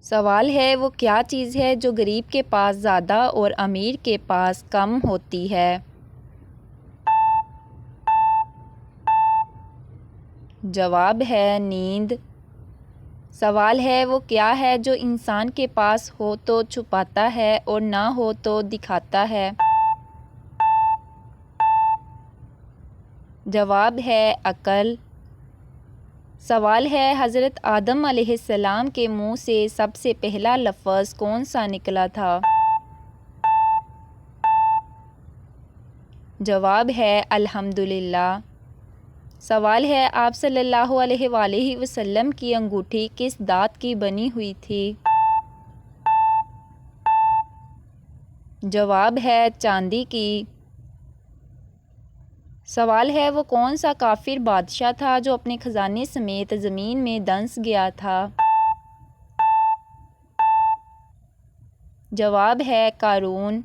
سوال ہے وہ کیا چیز ہے جو غریب کے پاس زیادہ اور امیر کے پاس کم ہوتی ہے؟ جواب ہے نیند۔ سوال ہے وہ کیا ہے جو انسان کے پاس ہو تو چھپاتا ہے اور نہ ہو تو دکھاتا ہے؟ جواب ہے عقل۔ سوال ہے حضرت آدم علیہ السلام کے منہ سے سب سے پہلا لفظ کون سا نکلا تھا؟ جواب ہے الحمدللہ۔ سوال ہے آپ صلی اللہ علیہ وآلہ وسلم کی انگوٹھی کس دھات کی بنی ہوئی تھی؟ جواب ہے چاندی کی۔ سوال ہے وہ کون سا کافر بادشاہ تھا جو اپنے خزانے سمیت زمین میں دنس گیا تھا؟ جواب ہے قارون۔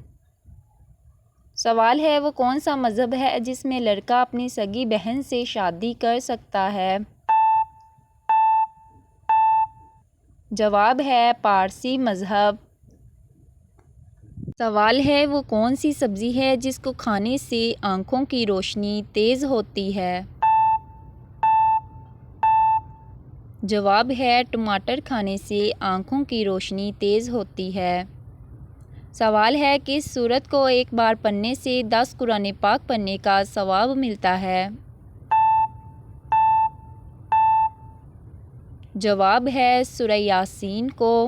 سوال ہے وہ کون سا مذہب ہے جس میں لڑکا اپنی سگی بہن سے شادی کر سکتا ہے؟ جواب ہے پارسی مذہب۔ سوال ہے وہ کون سی سبزی ہے جس کو کھانے سے آنکھوں کی روشنی تیز ہوتی ہے؟ جواب ہے ٹماٹر کھانے سے آنکھوں کی روشنی تیز ہوتی ہے۔ سوال ہے کس سورت کو ایک بار پڑھنے سے 10 قرآن پاک پڑھنے کا ثواب ملتا ہے؟ جواب ہے سورہ یاسین کو۔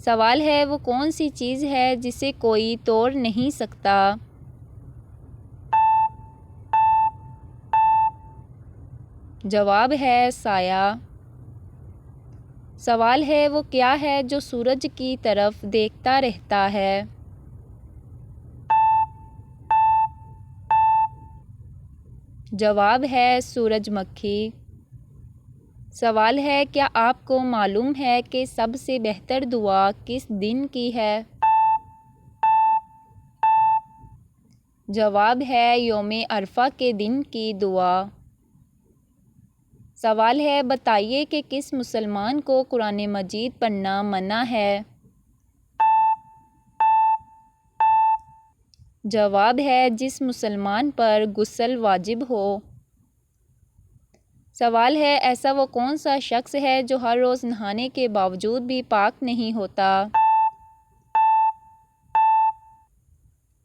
سوال ہے وہ کون سی چیز ہے جسے کوئی توڑ نہیں سکتا؟ جواب ہے سایہ۔ سوال ہے وہ کیا ہے جو سورج کی طرف دیکھتا رہتا ہے؟ جواب ہے سورج مکھی۔ سوال ہے کیا آپ کو معلوم ہے کہ سب سے بہتر دعا کس دن کی ہے؟ جواب ہے یوم عرفہ کے دن کی دعا۔ سوال ہے بتائیے کہ کس مسلمان کو قرآن مجید پڑھنا منع ہے؟ جواب ہے جس مسلمان پر غسل واجب ہو۔ سوال ہے ایسا وہ کون سا شخص ہے جو ہر روز نہانے کے باوجود بھی پاک نہیں ہوتا؟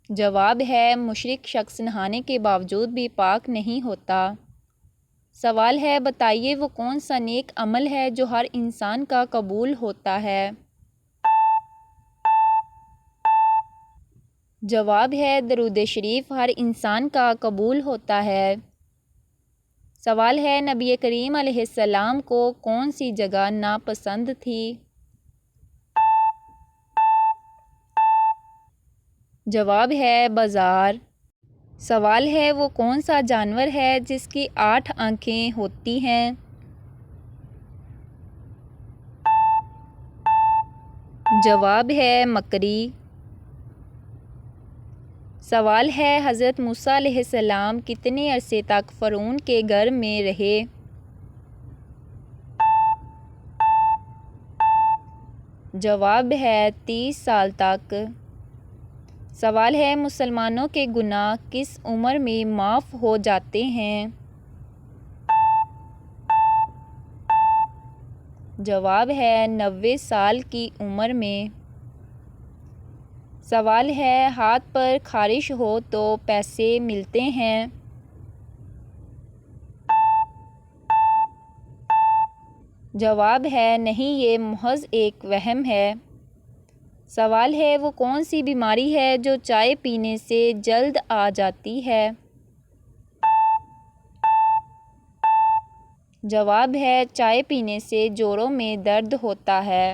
جواب ہے مشرک شخص نہانے کے باوجود بھی پاک نہیں ہوتا۔ سوال ہے بتائیے وہ کون سا نیک عمل ہے جو ہر انسان کا قبول ہوتا ہے؟ جواب ہے درود شریف ہر انسان کا قبول ہوتا ہے۔ سوال ہے نبی کریم علیہ السلام کو کون سی جگہ ناپسند تھی؟ جواب ہے بازار۔ سوال ہے وہ کون سا جانور ہے جس کی 8 آنکھیں ہوتی ہیں؟ جواب ہے مکڑی۔ سوال ہے حضرت موسیٰ علیہ السلام کتنے عرصے تک فرعون کے گھر میں رہے؟ جواب ہے 30 سال تک۔ سوال ہے مسلمانوں کے گناہ کس عمر میں معاف ہو جاتے ہیں؟ جواب ہے 90 سال کی عمر میں۔ سوال ہے ہاتھ پر خارش ہو تو پیسے ملتے ہیں؟ جواب ہے نہیں یہ محض ایک وہم ہے۔ سوال ہے وہ کون سی بیماری ہے جو چائے پینے سے جلد آ جاتی ہے؟ جواب ہے چائے پینے سے جوڑوں میں درد ہوتا ہے۔